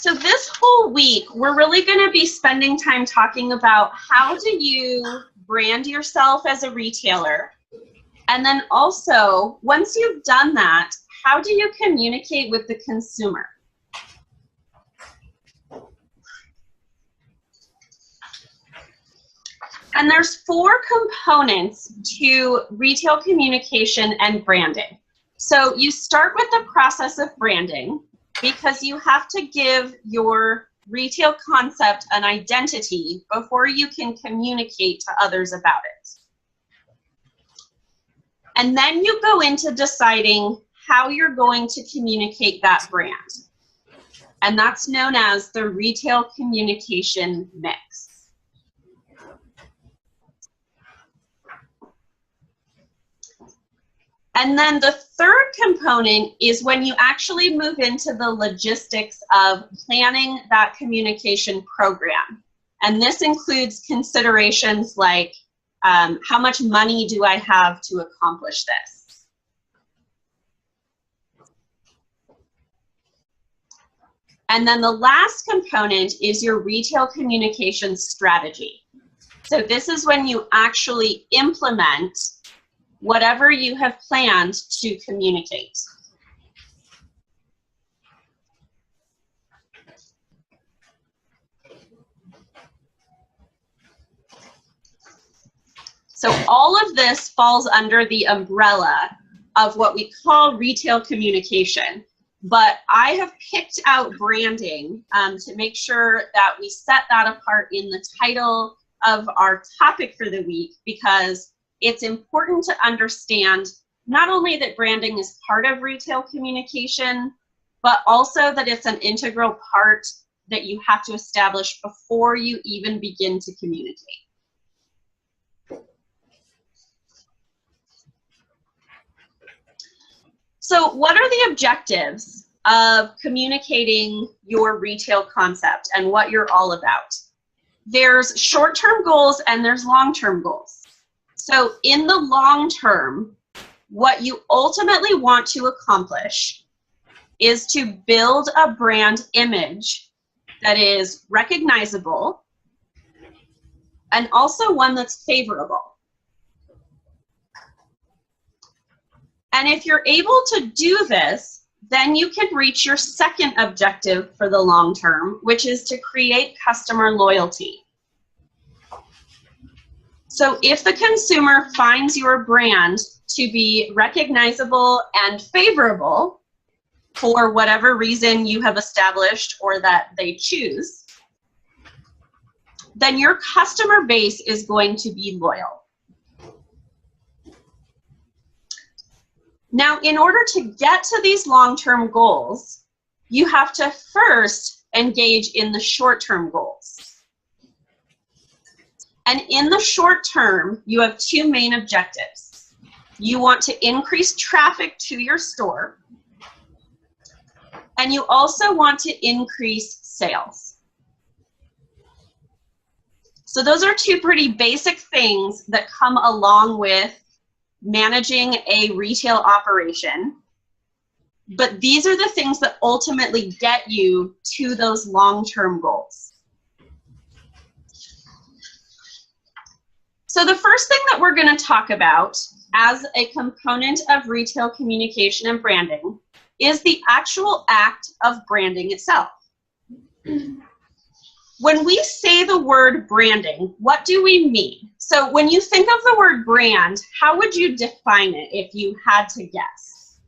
So this whole week, we're really going to be spending time talking about how do you brand yourself as a retailer? And then also, once you've done that, how do you communicate with the consumer? And there's 4 components to retail communication and branding. So you start with the process of branding because you have to give your retail concept an identity before you can communicate to others about it. And then you go into deciding how you're going to communicate that brand. And that's known as the retail communication mix. And then the third component is when you actually move into the logistics of planning that communication program. And this includes considerations like how much money do I have to accomplish this? And then the last component is your retail communication strategy. So this is when you actually implement whatever you have planned to communicate. So all of this falls under the umbrella of what we call retail communication. But I have picked out branding to make sure that we set that apart in the title of our topic for the week, because it's important to understand not only that branding is part of retail communication, but also that it's an integral part that you have to establish before you even begin to communicate. So what are the objectives of communicating your retail concept and what you're all about? There's short-term goals and there's long-term goals. So in the long term, what you ultimately want to accomplish is to build a brand image that is recognizable and also one that's favorable. And if you're able to do this, then you can reach your second objective for the long term, which is to create customer loyalty. So if the consumer finds your brand to be recognizable and favorable for whatever reason you have established or that they choose, then your customer base is going to be loyal. Now, in order to get to these long-term goals, you have to first engage in the short-term goals. And in the short term, you have 2 main objectives. You want to increase traffic to your store, and you also want to increase sales. So those are 2 pretty basic things that come along with managing a retail operation. But these are the things that ultimately get you to those long-term goals. So the first thing that we're going to talk about as a component of retail communication and branding is the actual act of branding itself. When we say the word branding, what do we mean? So when you think of the word brand, how would you define it if you had to guess?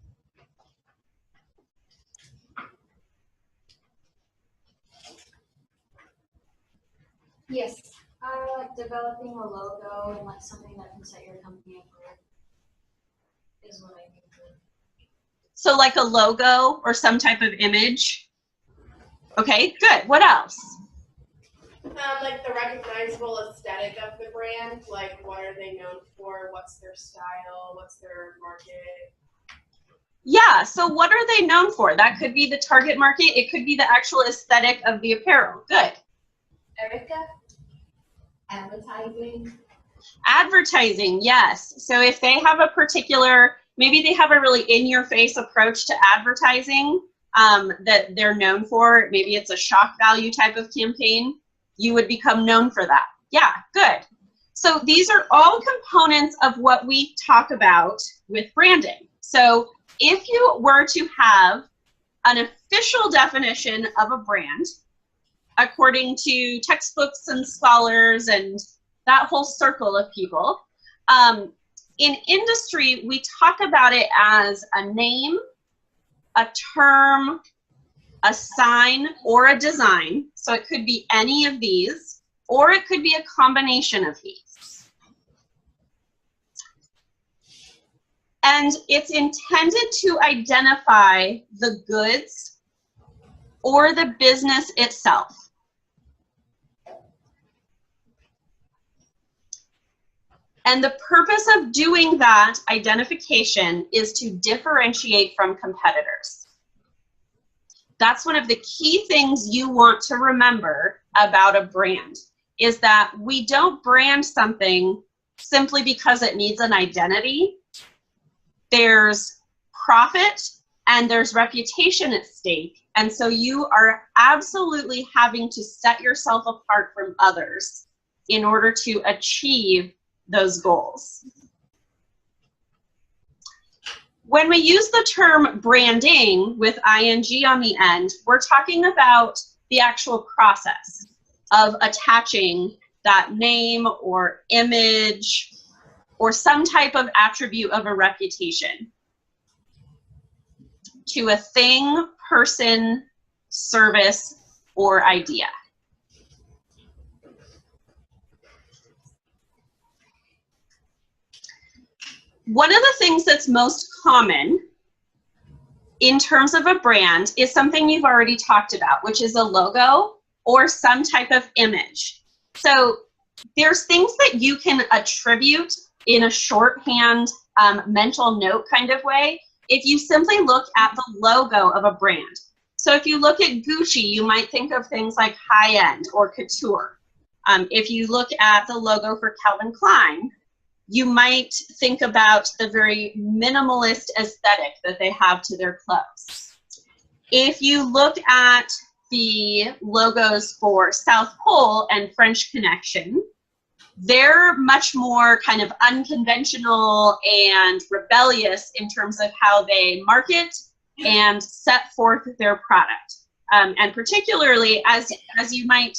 Yes. Like developing a logo and like something that can set your company apart is what I think of. So like a logo or some type of image? Okay, good. What else? Like the recognizable aesthetic of the brand, like what are they known for, what's their style, what's their market? Yeah, so what are they known for? That could be the target market, it could be the actual aesthetic of the apparel. Good. Erica? Advertising. Advertising, yes. So if they have a particular, maybe they have a really in-your-face approach to advertising, that they're known for, maybe it's a shock value type of campaign, you would become known for that. Yeah, good. So these are all components of what we talk about with branding. So if you were to have an official definition of a brand, according to textbooks and scholars and that whole circle of people, in industry, we talk about it as a name, a term, a sign, or a design. So it could be any of these, or it could be a combination of these. And it's intended to identify the goods or the business itself. And the purpose of doing that identification is to differentiate from competitors. That's one of the key things you want to remember about a brand, is that we don't brand something simply because it needs an identity. There's profit and there's reputation at stake. And so you are absolutely having to set yourself apart from others in order to achieve those goals. When we use the term branding with ing on the end, we're talking about the actual process of attaching that name or image or some type of attribute of a reputation to a thing, person, service, or idea. One of the things that's most common in terms of a brand is something you've already talked about, which is a logo or some type of image. So there's things that you can attribute in a shorthand mental note kind of way if you simply look at the logo of a brand. So if you look at Gucci, you might think of things like high-end or couture. If you look at the logo for Calvin Klein, you might think about the very minimalist aesthetic that they have to their clothes. If you look at the logos for South Pole and French Connection, they're much more kind of unconventional and rebellious in terms of how they market and set forth their product. And particularly, as you might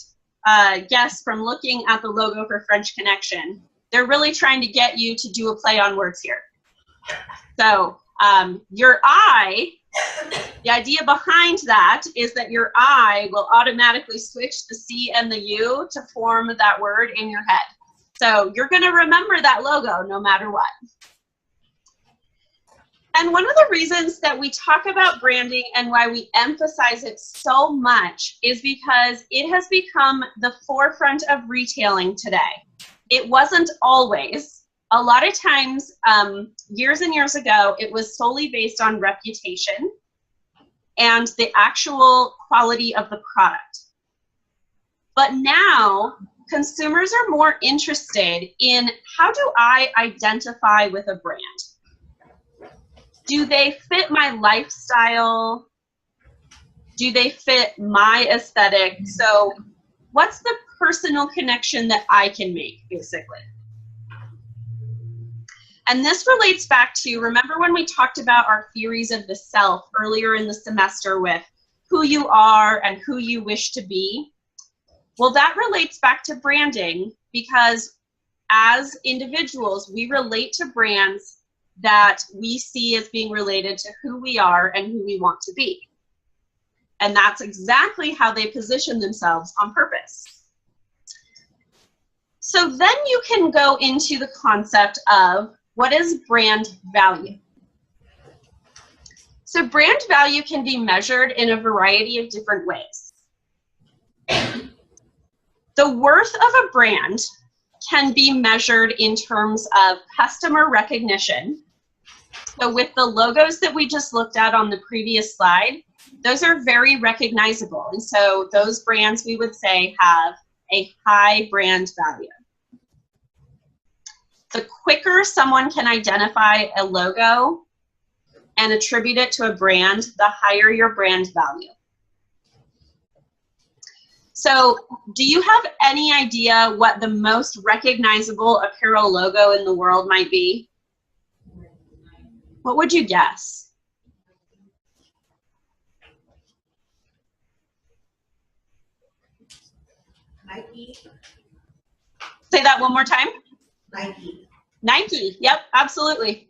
guess from looking at the logo for French Connection, they're really trying to get you to do a play on words here. So your I, the idea behind that is that your I will automatically switch the C and the U to form that word in your head. So you're going to remember that logo no matter what. And one of the reasons that we talk about branding and why we emphasize it so much is because it has become the forefront of retailing today. It wasn't always. A lot of times, years and years ago, it was solely based on reputation and the actual quality of the product. But now, consumers are more interested in, how do I identify with a brand? Do they fit my lifestyle? Do they fit my aesthetic? So what's the personal connection that I can make, basically? And this relates back to, remember when we talked about our theories of the self earlier in the semester with who you are and who you wish to be? Well, that relates back to branding, because as individuals, we relate to brands that we see as being related to who we are and who we want to be. And that's exactly how they position themselves on purpose. So then you can go into the concept of, what is brand value? So brand value can be measured in a variety of different ways. The worth of a brand can be measured in terms of customer recognition. So with the logos that we just looked at on the previous slide, those are very recognizable. And so those brands, we would say, have a high brand value. The quicker someone can identify a logo and attribute it to a brand, the higher your brand value. So do you have any idea what the most recognizable apparel logo in the world might be? What would you guess? Nike. Say that one more time. Nike. Nike, yep, absolutely.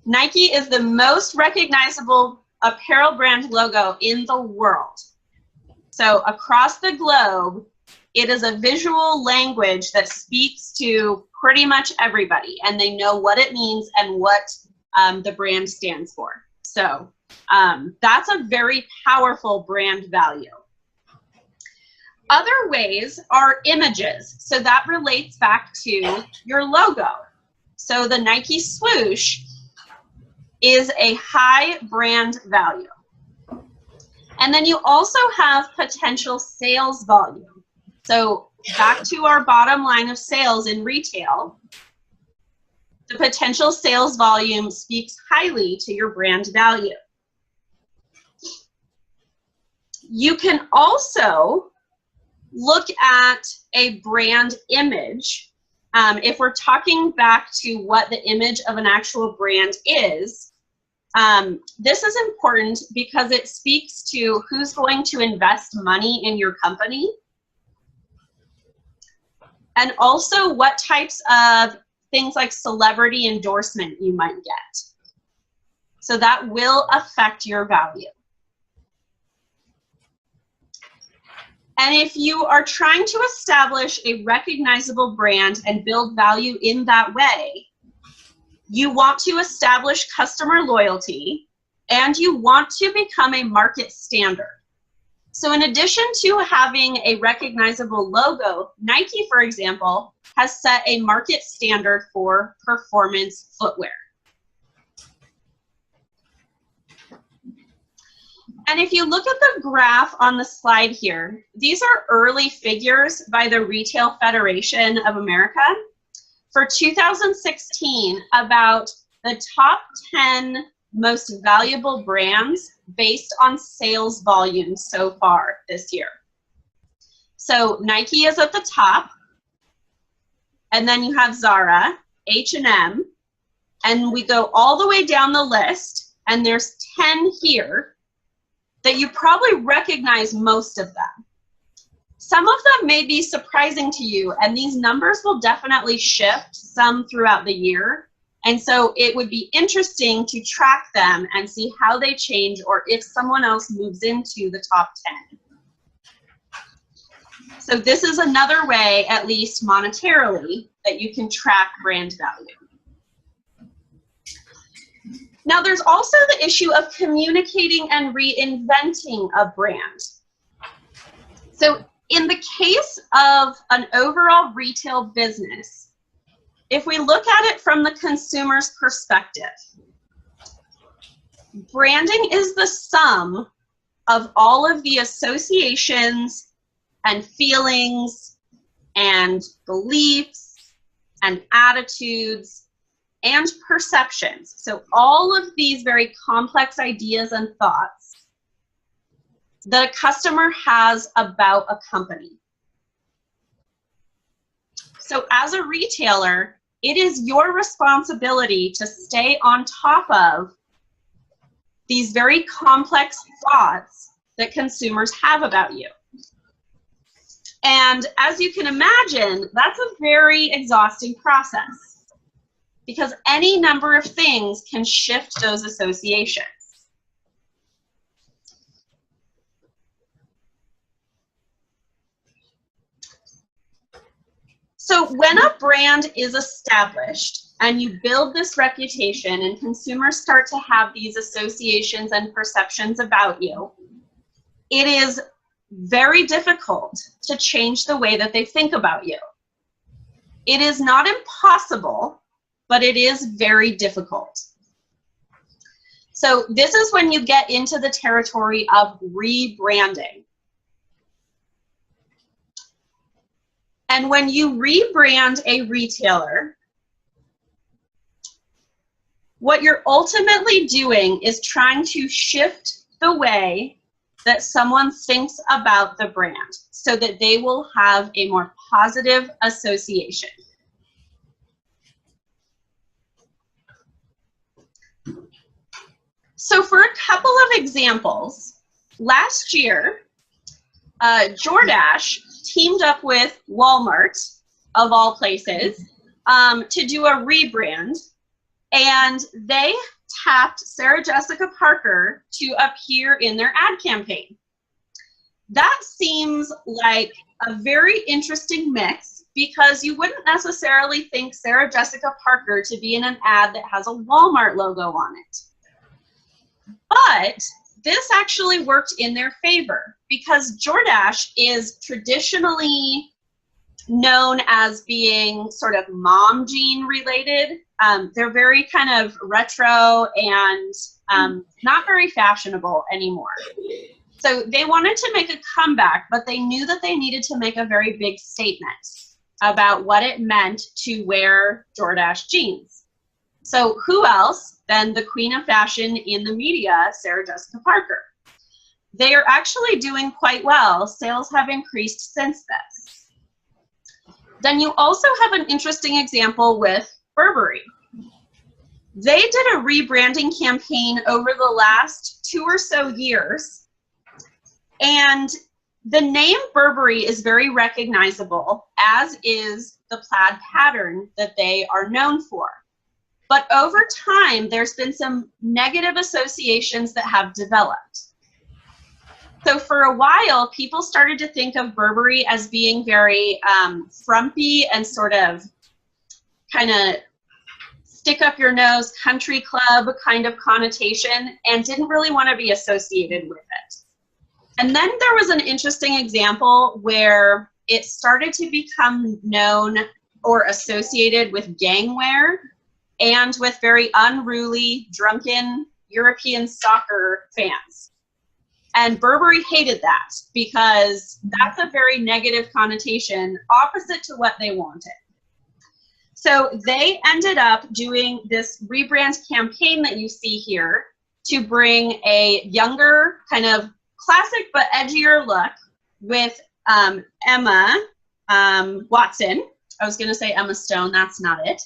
Nike is the most recognizable apparel brand logo in the world. So across the globe, it is a visual language that speaks to pretty much everybody, and they know what it means and what the brand stands for. So that's a very powerful brand value. Other ways are images. So that relates back to your logo. So the Nike swoosh is a high brand value. And then you also have potential sales volume. So back to our bottom line of sales in retail, the potential sales volume speaks highly to your brand value. You can also look at a brand image. If we're talking back to what the image of an actual brand is, this is important because it speaks to who's going to invest money in your company, and also what types of things like celebrity endorsement you might get. So that will affect your value. And if you are trying to establish a recognizable brand and build value in that way, you want to establish customer loyalty, and you want to become a market standard. So in addition to having a recognizable logo, Nike, for example, has set a market standard for performance footwear. And if you look at the graph on the slide here, these are early figures by the Retail Federation of America. For 2016, about the top 10 most valuable brands based on sales volume so far this year. So Nike is at the top, and then you have Zara, H&M, and we go all the way down the list, and there's 10 here that you probably recognize most of them. Some of them may be surprising to you, and these numbers will definitely shift some throughout the year. And so it would be interesting to track them and see how they change, or if someone else moves into the top 10. So this is another way, at least monetarily, that you can track brand value. Now there's also the issue of communicating and reinventing a brand. So in the case of an overall retail business, if we look at it from the consumer's perspective, branding is the sum of all of the associations and feelings and beliefs and attitudes and perceptions. So all of these very complex ideas and thoughts that a customer has about a company. So as a retailer, it is your responsibility to stay on top of these very complex thoughts that consumers have about you. And as you can imagine, that's a very exhausting process, because any number of things can shift those associations. So when a brand is established and you build this reputation and consumers start to have these associations and perceptions about you, it is very difficult to change the way that they think about you. It is not impossible, but it is very difficult. So this is when you get into the territory of rebranding. And when you rebrand a retailer, what you're ultimately doing is trying to shift the way that someone thinks about the brand so that they will have a more positive association. So for a couple of examples, last year, DoorDash teamed up with Walmart, of all places, to do a rebrand, and they tapped Sarah Jessica Parker to appear in their ad campaign. That seems like a very interesting mix because you wouldn't necessarily think Sarah Jessica Parker to be in an ad that has a Walmart logo on it. But this actually worked in their favor because DoorDash is traditionally known as being sort of mom jean related. They're very kind of retro and not very fashionable anymore. So they wanted to make a comeback, but they knew that they needed to make a very big statement about what it meant to wear DoorDash jeans. So who else than the queen of fashion in the media, Sarah Jessica Parker? They are actually doing quite well. Sales have increased since this. Then you also have an interesting example with Burberry. They did a rebranding campaign over the last 2 or so years, and the name Burberry is very recognizable, as is the plaid pattern that they are known for. But over time, there's been some negative associations that have developed. So for a while, people started to think of Burberry as being very frumpy and sort of kind of stick up your nose country club kind of connotation and didn't really want to be associated with it. And then there was an interesting example where it started to become known or associated with gangwear and with very unruly, drunken European soccer fans. And Burberry hated that because that's a very negative connotation, opposite to what they wanted. So they ended up doing this rebrand campaign that you see here to bring a younger, kind of classic but edgier look with Emma Watson. I was going to say Emma Stone, that's not it.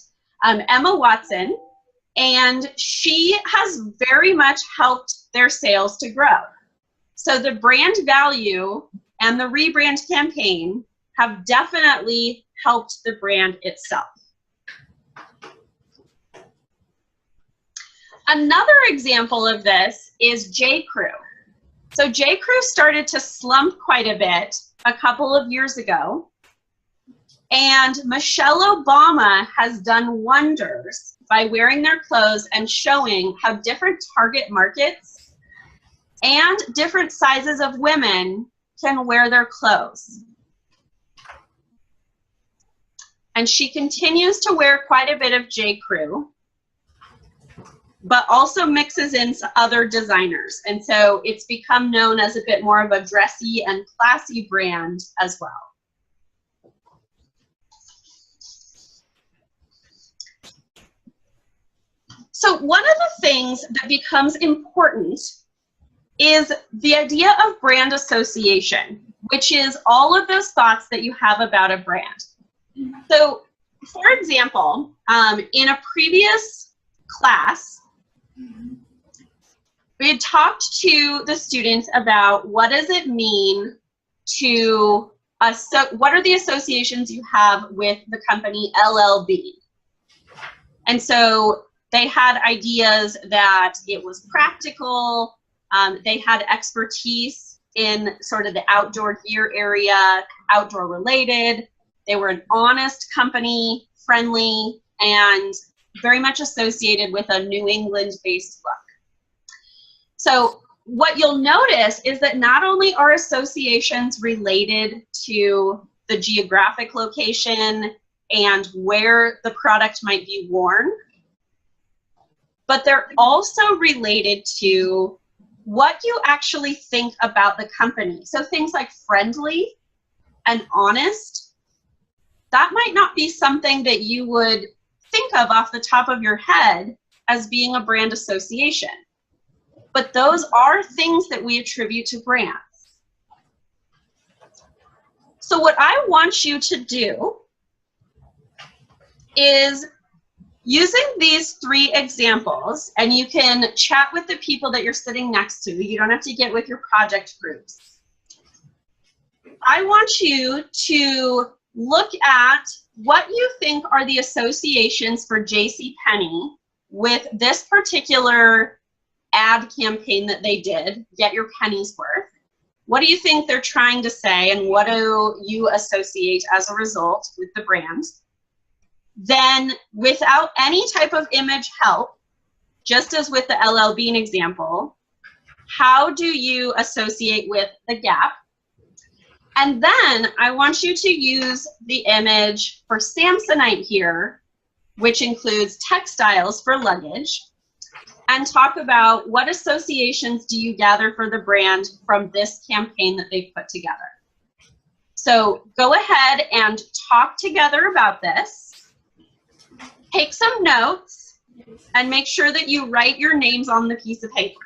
Emma Watson, and she has very much helped their sales to grow. So the brand value and the rebrand campaign have definitely helped the brand itself. Another example of this is J.Crew. So J.Crew started to slump quite a bit a couple of years ago, and Michelle Obama has done wonders by wearing their clothes and showing how different target markets and different sizes of women can wear their clothes. And she continues to wear quite a bit of J.Crew, but also mixes in other designers. And so it's become known as a bit more of a dressy and classy brand as well. So one of the things that becomes important is the idea of brand association, which is all of those thoughts that you have about a brand. So for example, in a previous class, we had talked to the students about what does it mean to, what are the associations you have with the company LLB? And so they had ideas that it was practical, they had expertise in sort of the outdoor gear area, outdoor related, they were an honest company, friendly, and very much associated with a New England-based look. So what you'll notice is that not only are associations related to the geographic location and where the product might be worn, but they're also related to what you actually think about the company. So things like friendly and honest, that might not be something that you would think of off the top of your head as being a brand association. But those are things that we attribute to brands. So what I want you to do is, using these 3 examples, and you can chat with the people that you're sitting next to. You don't have to get with your project groups. I want you to look at what you think are the associations for JCPenney with this particular ad campaign that they did, Get Your Pennies Worth. What do you think they're trying to say, and what do you associate as a result with the brand? Then, without any type of image help, just as with the LL Bean example, how do you associate with the Gap? And then I want you to use the image for Samsonite here, which includes textiles for luggage, and talk about what associations do you gather for the brand from this campaign that they've put together. So go ahead and talk together about this. Take some notes and make sure that you write your names on the piece of paper.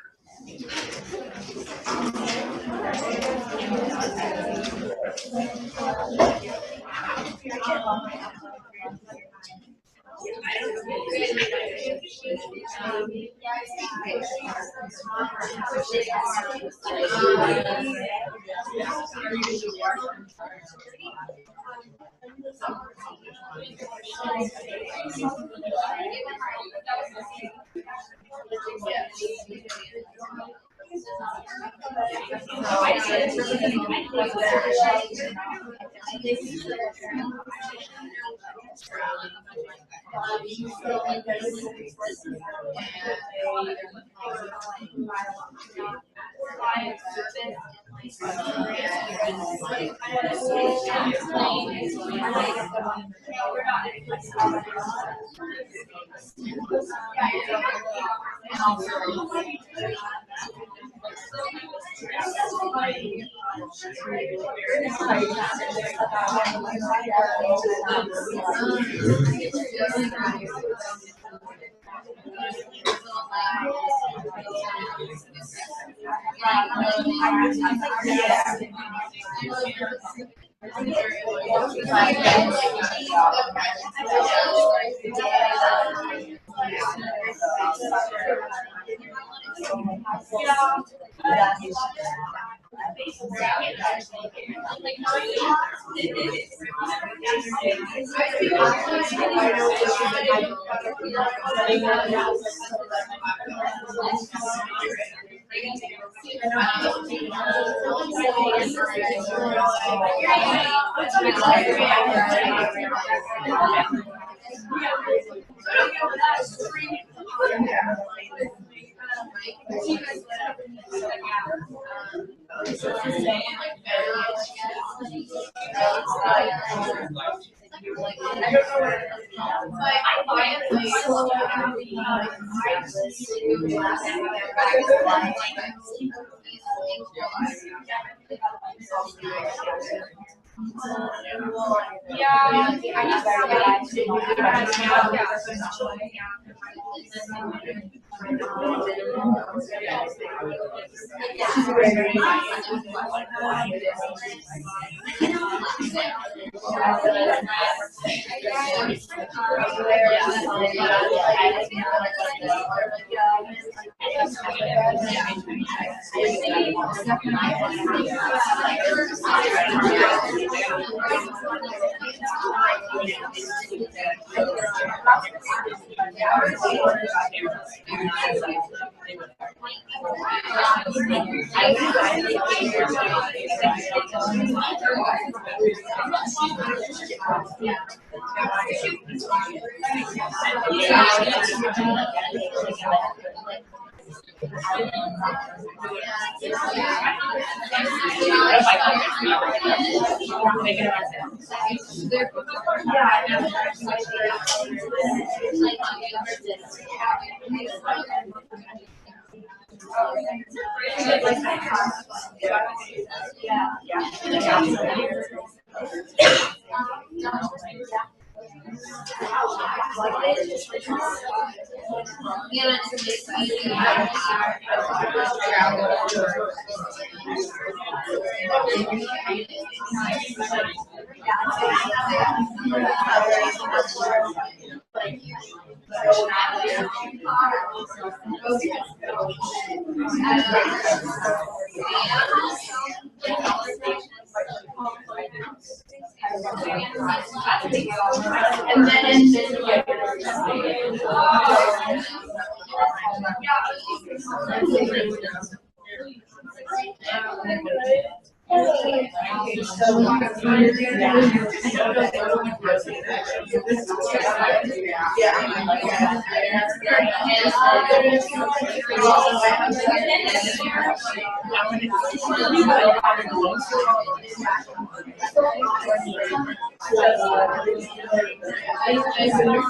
And then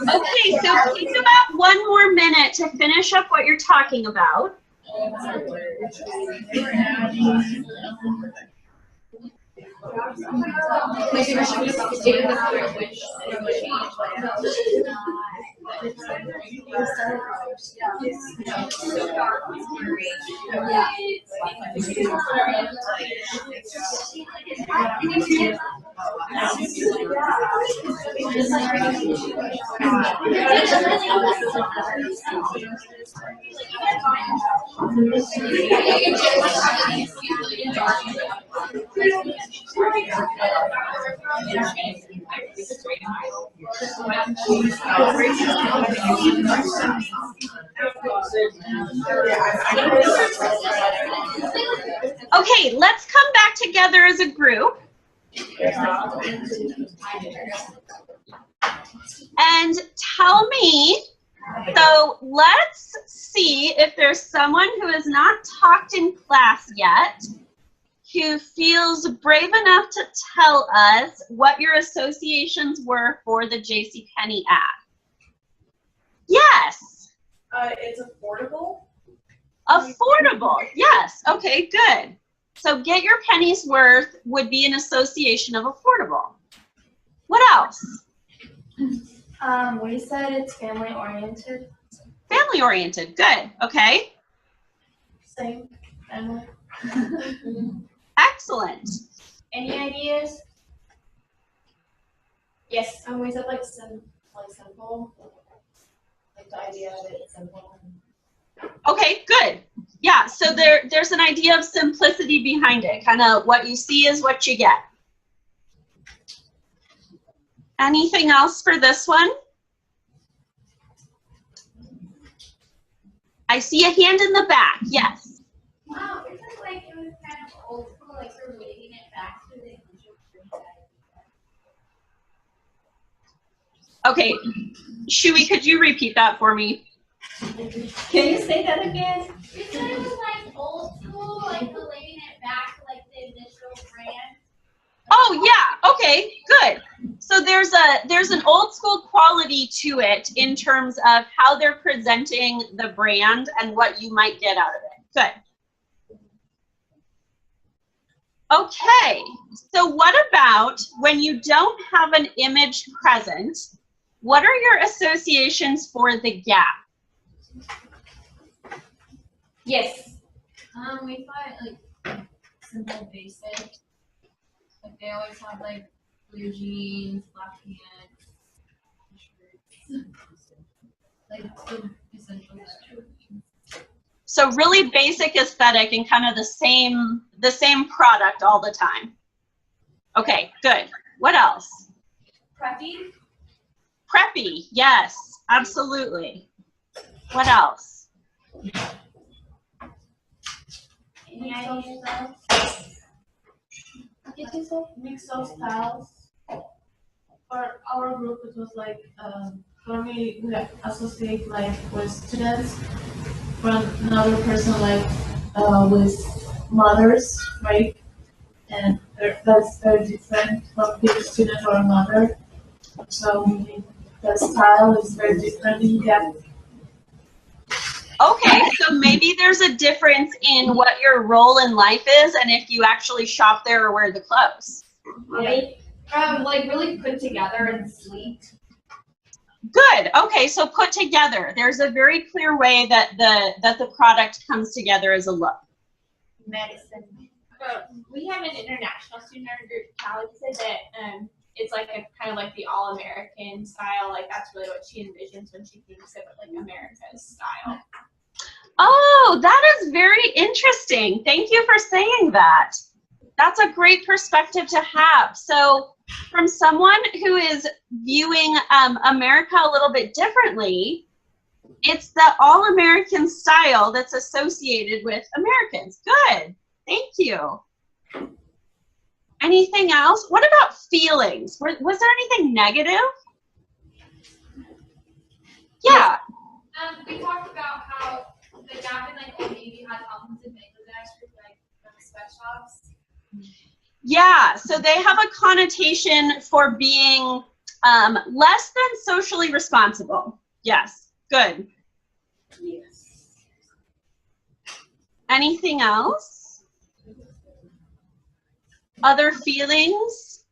Okay, so take about 1 more minute to finish up what you're talking about. Okay, let's come back together as a group. And tell me, so let's see if there's someone who has not talked in class yet who feels brave enough to tell us what your associations were for the JCPenney ad. Yes. it's affordable. Affordable. Yes. Okay, good. So get your penny's worth would be an association of affordable. What else? We said it's family oriented. Family oriented. Good. Okay. Same family. Excellent. Any ideas? Yes. We said like simple. Like the idea that it's simple. Okay, good. Yeah, so there's an idea of simplicity behind it. Kind of what you see is what you get. Anything else for this one? I see a hand in the back. Yes. Wow, it was like it was kind of old school, like relating it back to the Okay, Shui, could you repeat that for me? Can you say that again? You said it was like old school, like relating it back to like the initial brand. Oh yeah, okay, good. So there's an old school quality to it in terms of how they're presenting the brand and what you might get out of it. Good. Okay, so what about when you don't have an image present, what are your associations for the Gap? Yes. We find like simple basic. Like they always have like blue jeans, black pants, shirts. Like the essentials. So really basic aesthetic and kind of the same product all the time. Okay, good. What else? Preppy. Preppy, yes, absolutely. What else? Any ideas? Mix of styles. For our group, it was like for me, we associate like with students. For another person, like with mothers, right? And that's very different from being student or mother. So the style is very different in Gap. Okay, so maybe there's a difference in what your role in life is and if you actually shop there or wear the clothes. Right? Like really put together and sleek. Good. Okay, so put together. There's a very clear way that the product comes together as a look. Medicine. We have an international student in our group, Callie, said that it's like a kind of like the all-American style. Like that's really what she envisions when she thinks of like America's style. Oh, that is very interesting. Thank you for saying that. That's a great perspective to have. So from someone who is viewing America a little bit differently, it's the all-American style that's associated with Americans. Good. Thank you. Anything else? What about feelings? Was there anything negative? Yeah. We talked about how the Gap and like Old Navy had problems in Bangladesh with like the sweatshops. Yeah, so they have a connotation for being less than socially responsible. Yes, good. Yes. Anything else? Other feelings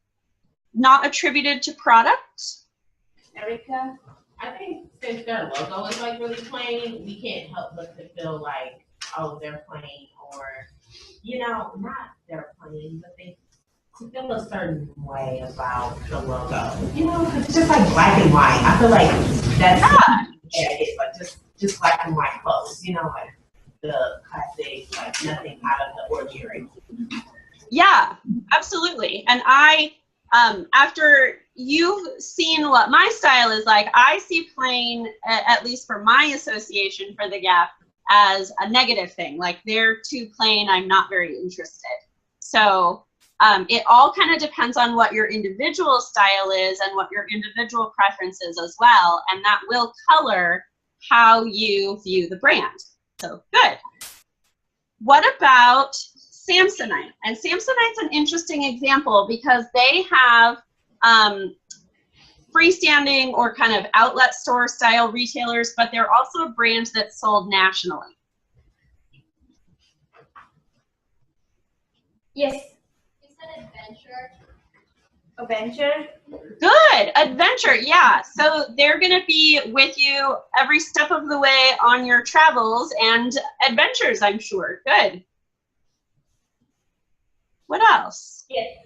not attributed to product? Erica, I think since their logo is like really plain, we can't help but to feel like, oh, they're plain, or, you know, not they're plain, but they to feel a certain way about the logo. You know, 'cause it's just like black and white. I feel like that's it, but just black and white clothes, you know, like the classic, like nothing out of the ordinary. Yeah, absolutely. And I, after you've seen what my style is like, I see plain, at least for my association for the Gap, as a negative thing. Like they're too plain, I'm not very interested. So it all kind of depends on what your individual style is and what your individual preference is as well. And that will color how you view the brand. So good. What about Samsonite? And Samsonite's an interesting example because they have freestanding or kind of outlet store style retailers, but they're also a brand that's sold nationally. Yes. You said adventure. Adventure? Good, adventure, yeah. So they're gonna be with you every step of the way on your travels and adventures, I'm sure. Good. What else? Yes.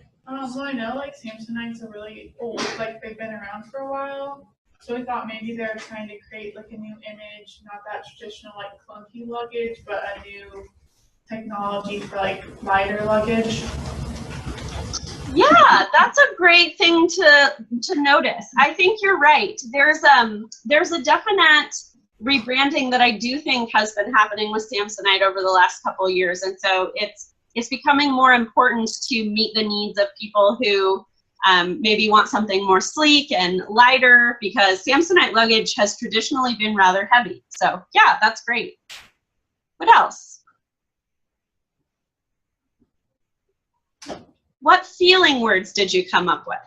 So I know like Samsonite's a really old, like they've been around for a while. So we thought maybe they're trying to create like a new image, not that traditional like clunky luggage, but a new technology for like lighter luggage. Yeah, that's a great thing to notice. I think you're right. There's a definite rebranding that I do think has been happening with Samsonite over the last couple of years, and so it's becoming more important to meet the needs of people who maybe want something more sleek and lighter, because Samsonite luggage has traditionally been rather heavy. So yeah, that's great. What else? What feeling words did you come up with?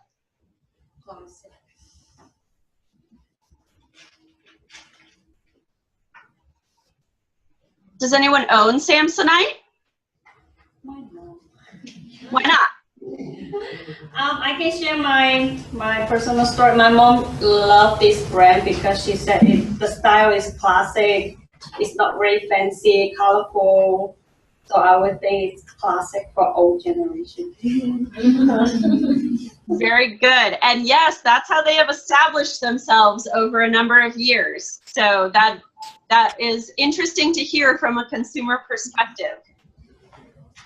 Does anyone own Samsonite? Why not? I can share my personal story. My mom loved this brand because she said the style is classic. It's not very fancy, colorful. So I would think it's classic for old generation. Very good. And yes, that's how they have established themselves over a number of years. So that is interesting to hear from a consumer perspective.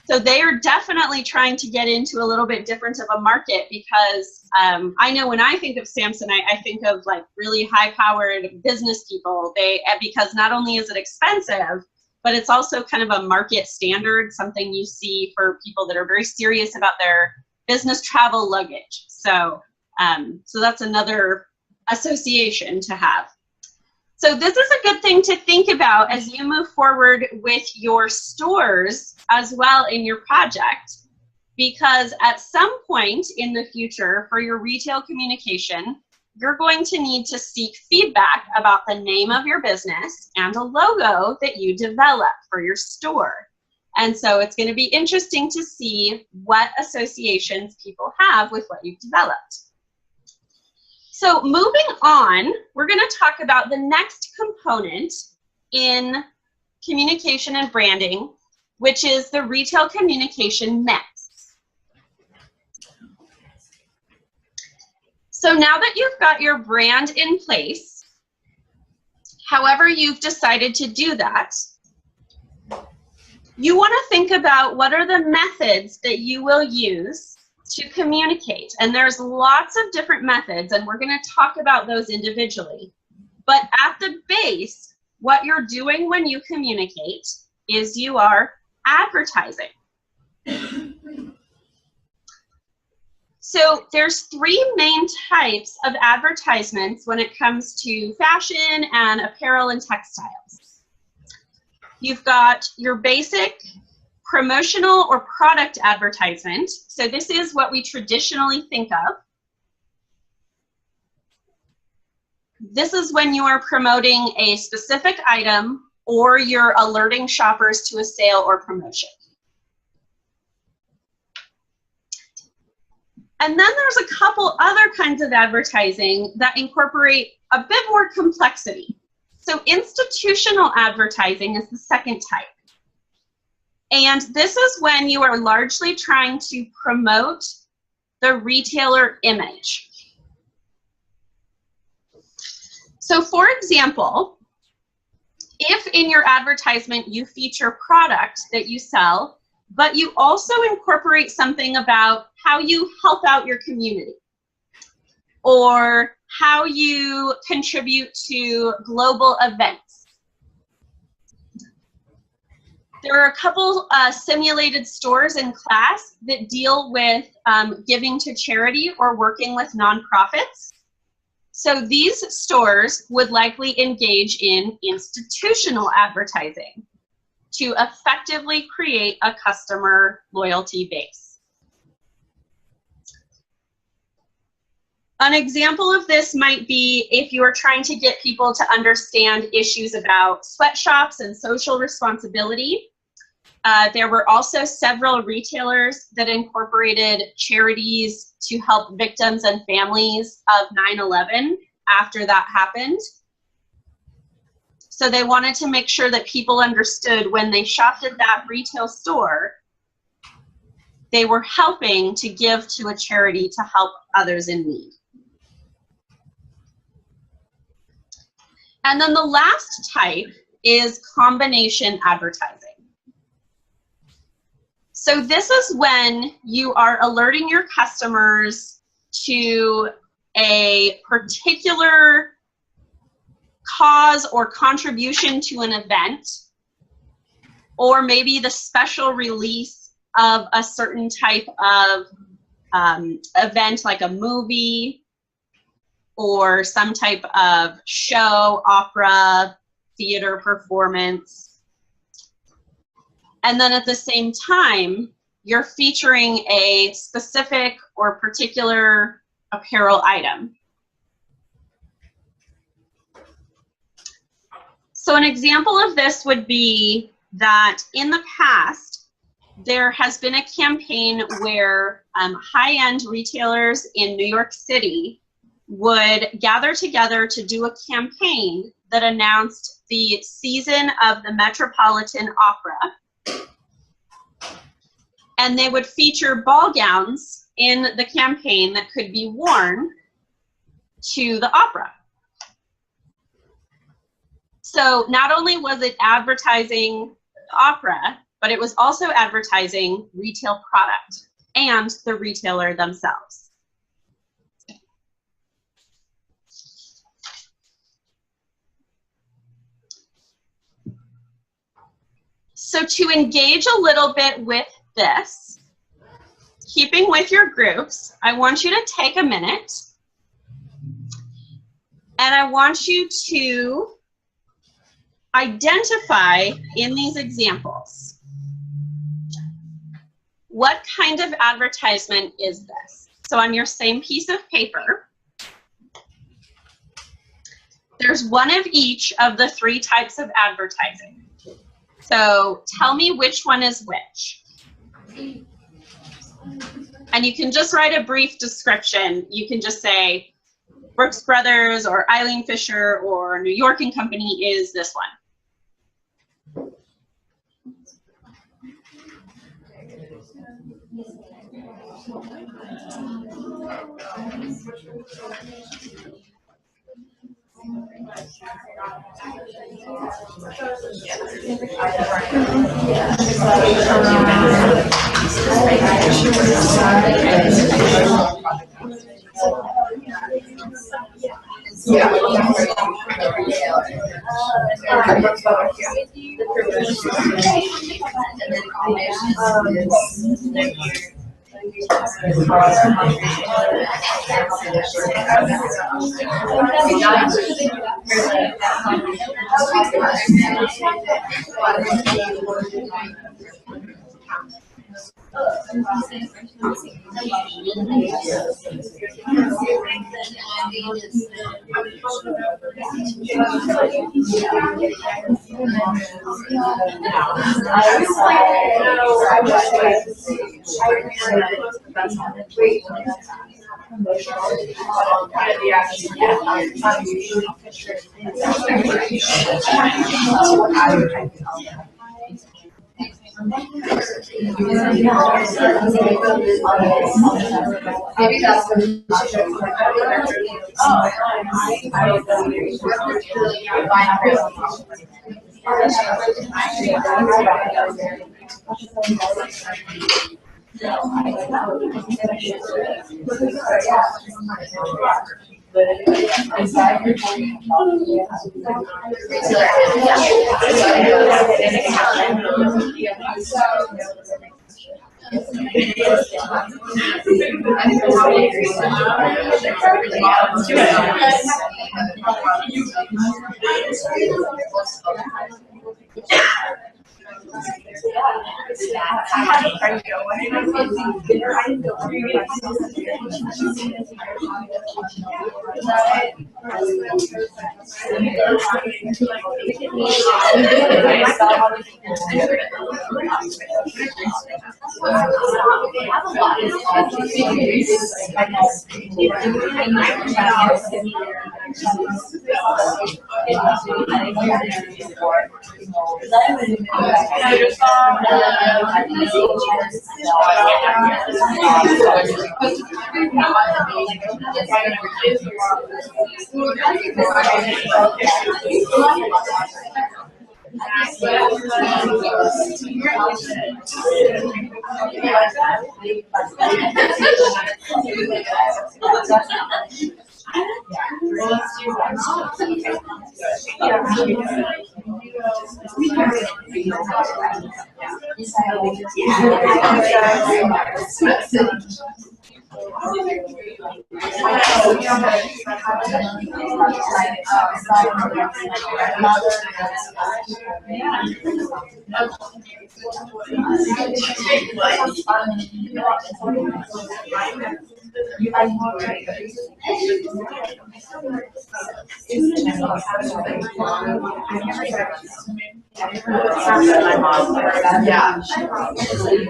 So they are definitely trying to get into a little bit different of a market, because I know when I think of Samsonite, I think of like really high-powered business people. Because not only is it expensive, but it's also kind of a market standard, something you see for people that are very serious about their business travel luggage. So, so that's another association to have. So this is a good thing to think about as you move forward with your stores as well in your project, because at some point in the future for your retail communication, you're going to need to seek feedback about the name of your business and a logo that you develop for your store. And so it's going to be interesting to see what associations people have with what you've developed. So moving on, we're going to talk about the next component in communication and branding, which is the retail communication mix. So now that you've got your brand in place, however you've decided to do that, you want to think about what are the methods that you will use to communicate. And there's lots of different methods, and we're going to talk about those individually. But at the base, what you're doing when you communicate is you are advertising. So there's three main types of advertisements when it comes to fashion and apparel and textiles. You've got your basic promotional or product advertisement. So this is what we traditionally think of. This is when you are promoting a specific item or you're alerting shoppers to a sale or promotion. And then there's a couple other kinds of advertising that incorporate a bit more complexity. So institutional advertising is the second type. And this is when you are largely trying to promote the retailer image. So for example, if in your advertisement you feature product that you sell, but you also incorporate something about how you help out your community or how you contribute to global events. There are a couple simulated stores in class that deal with giving to charity or working with nonprofits. So these stores would likely engage in institutional advertising to effectively create a customer loyalty base. An example of this might be if you are trying to get people to understand issues about sweatshops and social responsibility. There were also several retailers that incorporated charities to help victims and families of 9/11 after that happened. So they wanted to make sure that people understood when they shopped at that retail store, they were helping to give to a charity to help others in need. And then the last type is combination advertising. So this is when you are alerting your customers to a particular cause or contribution to an event, or maybe the special release of a certain type of event like a movie or some type of show, opera, theater performance. And then at the same time, you're featuring a specific or particular apparel item. So an example of this would be that in the past, there has been a campaign where high-end retailers in New York City would gather together to do a campaign that announced the season of the Metropolitan Opera. And they would feature ball gowns in the campaign that could be worn to the opera. So not only was it advertising the opera, but it was also advertising retail product and the retailer themselves. So to engage a little bit with this, keeping with your groups, I want you to take a minute and I want you to identify in these examples, what kind of advertisement is this? So on your same piece of paper, there's one of each of the three types of advertising. So tell me which one is which. And you can just write a brief description. You can just say, Brooks Brothers or Eileen Fisher or New York and Company is this one.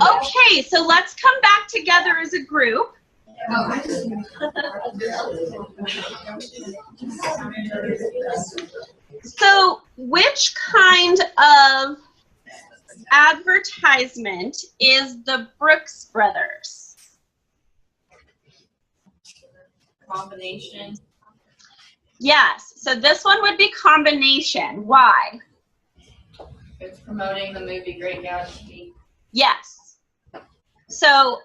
Okay, so let's come back together as a group. So, which kind of advertisement is the Brooks Brothers? Combination. Yes, so this one would be combination. Why? It's promoting the movie Great Gatsby. Yes. So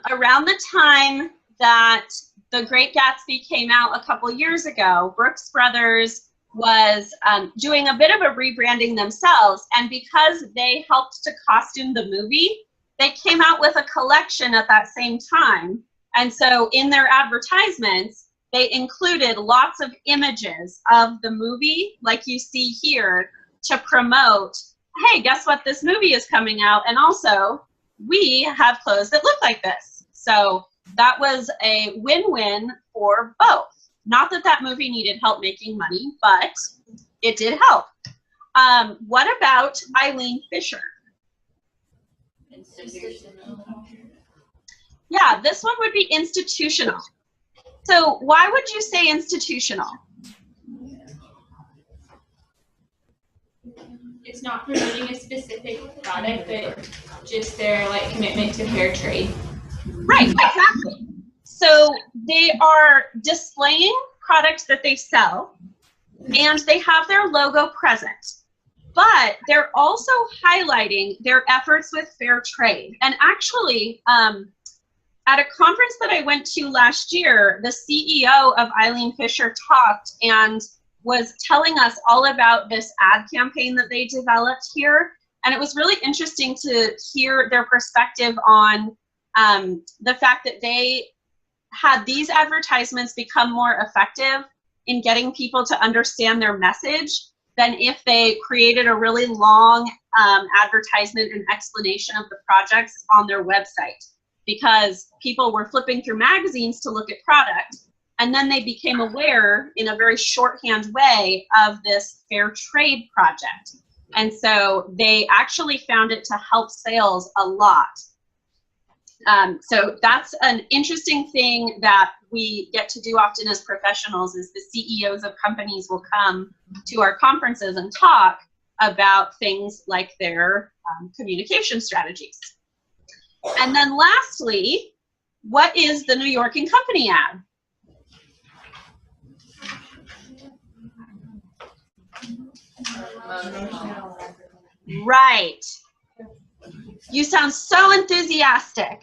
around the time that The Great Gatsby came out a couple years ago, Brooks Brothers was doing a bit of a rebranding themselves, and because they helped to costume the movie, they came out with a collection at that same time. And so in their advertisements, they included lots of images of the movie, like you see here, to promote, hey, guess what, this movie is coming out, and also we have clothes that look like this. So that was a win-win for both. Not that that movie needed help making money, but it did help. What about Eileen Fisher? Institutional. Yeah, this one would be institutional. So why would you say institutional? It's not promoting a specific product, but just their like commitment to fair trade. Right, exactly. So they are displaying products that they sell, and they have their logo present. But they're also highlighting their efforts with fair trade. And actually, at a conference that I went to last year, the CEO of Eileen Fisher talked and was telling us all about this ad campaign that they developed here. And it was really interesting to hear their perspective on the fact that they had these advertisements become more effective in getting people to understand their message than if they created a really long advertisement and explanation of the projects on their website, because people were flipping through magazines to look at product, and then they became aware in a very shorthand way of this fair trade project. And so they actually found it to help sales a lot. So that's an interesting thing that we get to do often as professionals, is the CEOs of companies will come to our conferences and talk about things like their communication strategies. And then lastly, what is the New York & Company ad? Right. You sound so enthusiastic.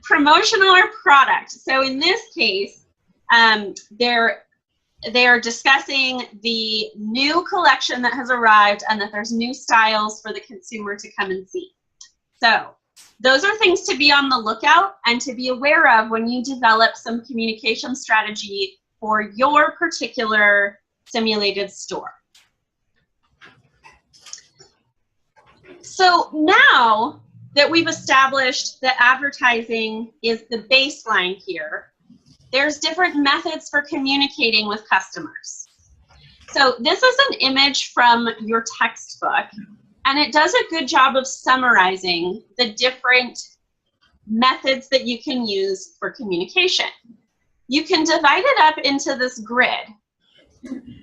Promotional or product. So in this case, they're discussing the new collection that has arrived and that there's new styles for the consumer to come and see. So those are things to be on the lookout and to be aware of when you develop some communication strategy for your particular simulated store. So now that we've established that advertising is the baseline here, there's different methods for communicating with customers. So this is an image from your textbook, and it does a good job of summarizing the different methods that you can use for communication. You can divide it up into this grid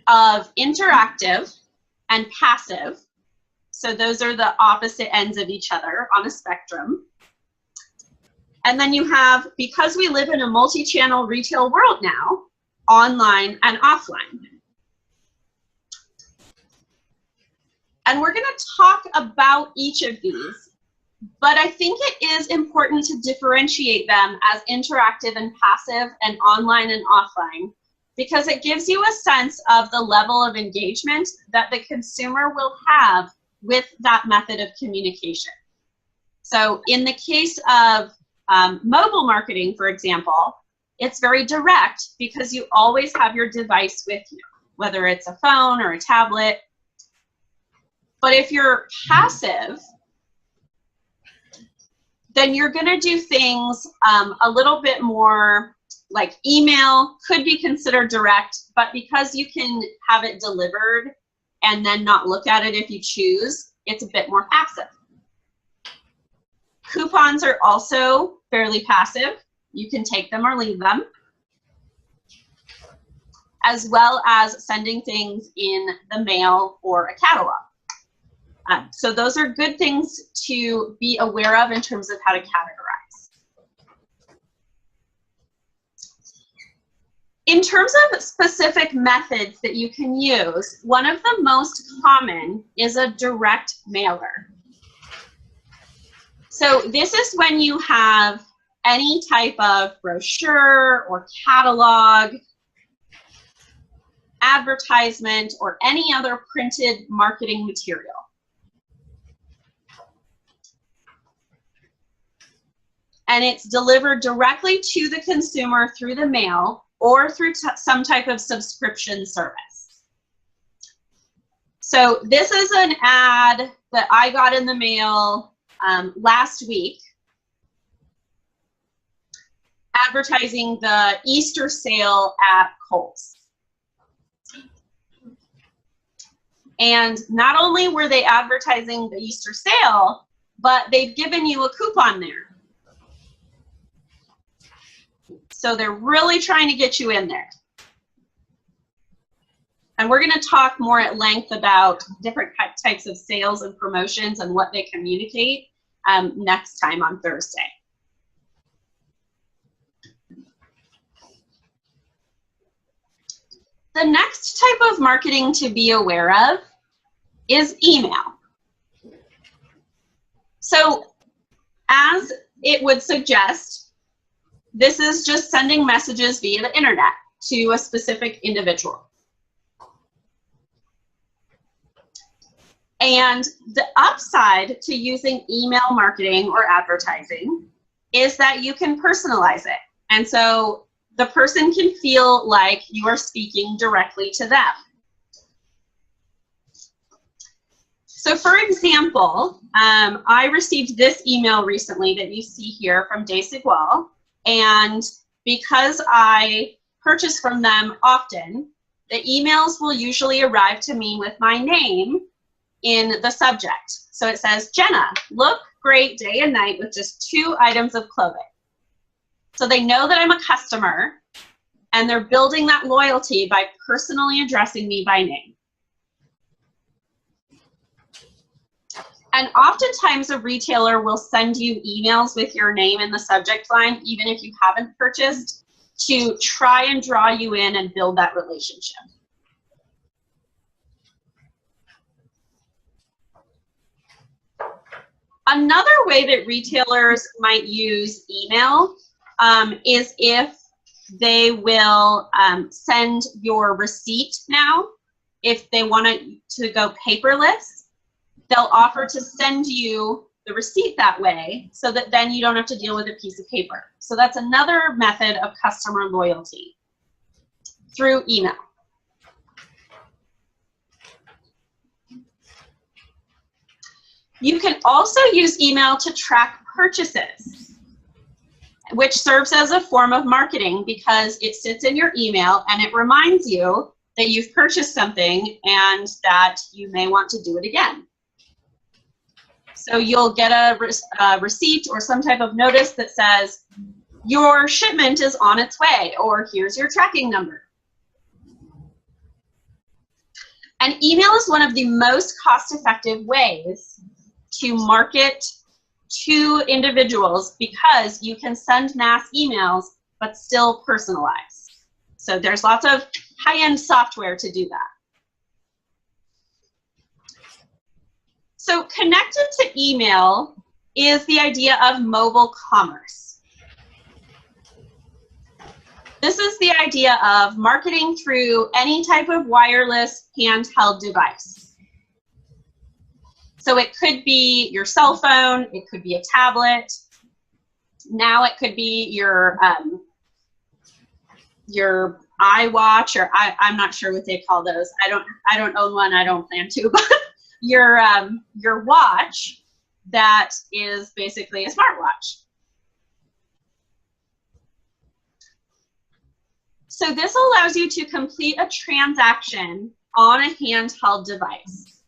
of interactive and passive. So those are the opposite ends of each other on a spectrum. And then you have, because we live in a multi-channel retail world now, online and offline. And we're going to talk about each of these, but I think it is important to differentiate them as interactive and passive and online and offline, because it gives you a sense of the level of engagement that the consumer will have with that method of communication. So in the case of mobile marketing, for example, it's very direct because you always have your device with you, whether it's a phone or a tablet. But if you're passive, then you're going to do things a little bit more like email could be considered direct, but because you can have it delivered and then not look at it if you choose, it's a bit more passive. Coupons are also fairly passive. You can take them or leave them, as well as sending things in the mail or a catalog. So those are good things to be aware of in terms of how to categorize. In terms of specific methods that you can use, one of the most common is a direct mailer. So this is when you have any type of brochure or catalog, advertisement, or any other printed marketing material. And it's delivered directly to the consumer through the mail or through some type of subscription service. So this is an ad that I got in the mail last week, advertising the Easter sale at Kohl's. And not only were they advertising the Easter sale, but they've given you a coupon there. So they're really trying to get you in there. And we're going to talk more at length about different types of sales and promotions and what they communicate next time on Thursday. The next type of marketing to be aware of is email. So as it would suggest, this is just sending messages via the internet to a specific individual. And the upside to using email marketing or advertising is that you can personalize it. And so the person can feel like you are speaking directly to them. So for example, I received this email recently that you see here from Desigual, and because I purchase from them often, the emails will usually arrive to me with my name in the subject. So it says, Jenna, look great day and night with just 2 items of clothing. So they know that I'm a customer, and they're building that loyalty by personally addressing me by name. And oftentimes a retailer will send you emails with your name in the subject line, even if you haven't purchased, to try and draw you in and build that relationship. Another way that retailers might use email is if they will send your receipt now. If they want to go paperless, they'll offer to send you the receipt that way so that then you don't have to deal with a piece of paper. So that's another method of customer loyalty through email. You can also use email to track purchases, which serves as a form of marketing because it sits in your email and it reminds you that you've purchased something and that you may want to do it again. So you'll get a receipt or some type of notice that says, your shipment is on its way, or here's your tracking number. And email is one of the most cost-effective ways to market to individuals because you can send mass emails but still personalize. So there's lots of high-end software to do that. So connected to email is the idea of mobile commerce. This is the idea of marketing through any type of wireless handheld device. So it could be your cell phone, it could be a tablet. Now it could be your iWatch, or I'm not sure what they call those. I don't own one. I don't plan to. But your watch that is basically a smartwatch. So this allows you to complete a transaction on a handheld device.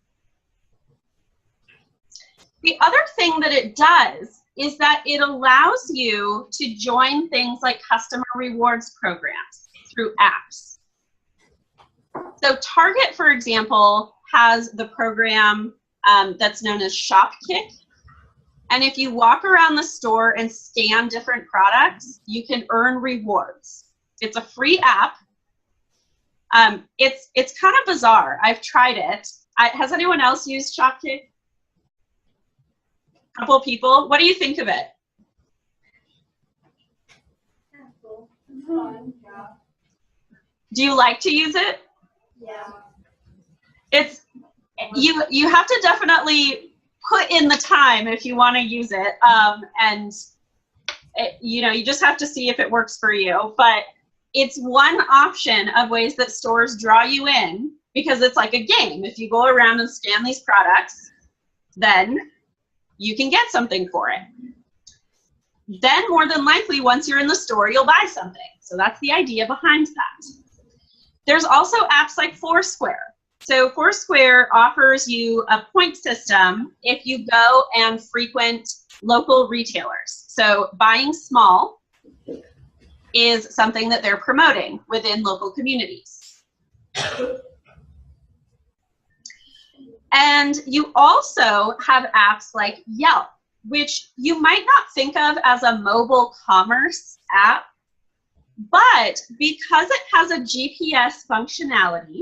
The other thing that it does is that it allows you to join things like customer rewards programs through apps. So Target, for example, has the program that's known as ShopKick. And if you walk around the store and scan different products, you can earn rewards. It's a free app. It's kind of bizarre. I've tried it. Has anyone else used ShopKick? A couple people. What do you think of it? Do you like to use it? Yeah. It's you have to definitely put in the time if you want to use it, and you just have to see if it works for you. But it's one option of ways that stores draw you in because it's like a game. If you go around and scan these products, then you can get something for it. Then more than likely, once you're in the store, you'll buy something. So that's the idea behind that. There's also apps like Foursquare. So Foursquare offers you a point system if you go and frequent local retailers. So buying small is something that they're promoting within local communities. And you also have apps like Yelp, which you might not think of as a mobile commerce app, but because it has a GPS functionality,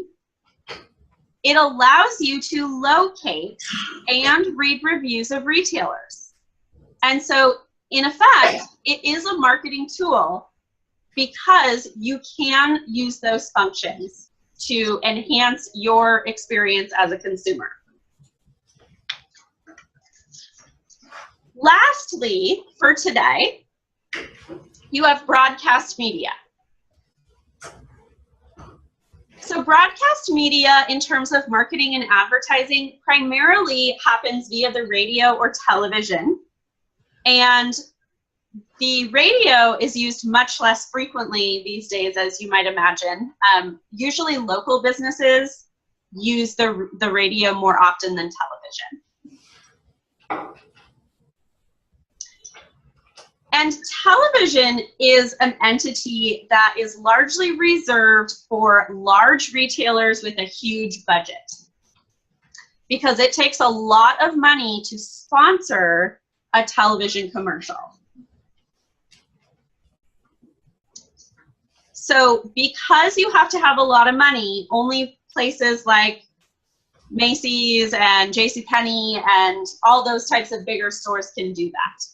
it allows you to locate and read reviews of retailers. And so, in effect, it is a marketing tool because you can use those functions to enhance your experience as a consumer. Lastly, for today, you have broadcast media. So broadcast media in terms of marketing and advertising primarily happens via the radio or television. And the radio is used much less frequently these days, as you might imagine. Usually local businesses use the radio more often than television. And television is an entity that is largely reserved for large retailers with a huge budget, because it takes a lot of money to sponsor a television commercial. So because you have to have a lot of money, only places like Macy's and JCPenney and all those types of bigger stores can do that.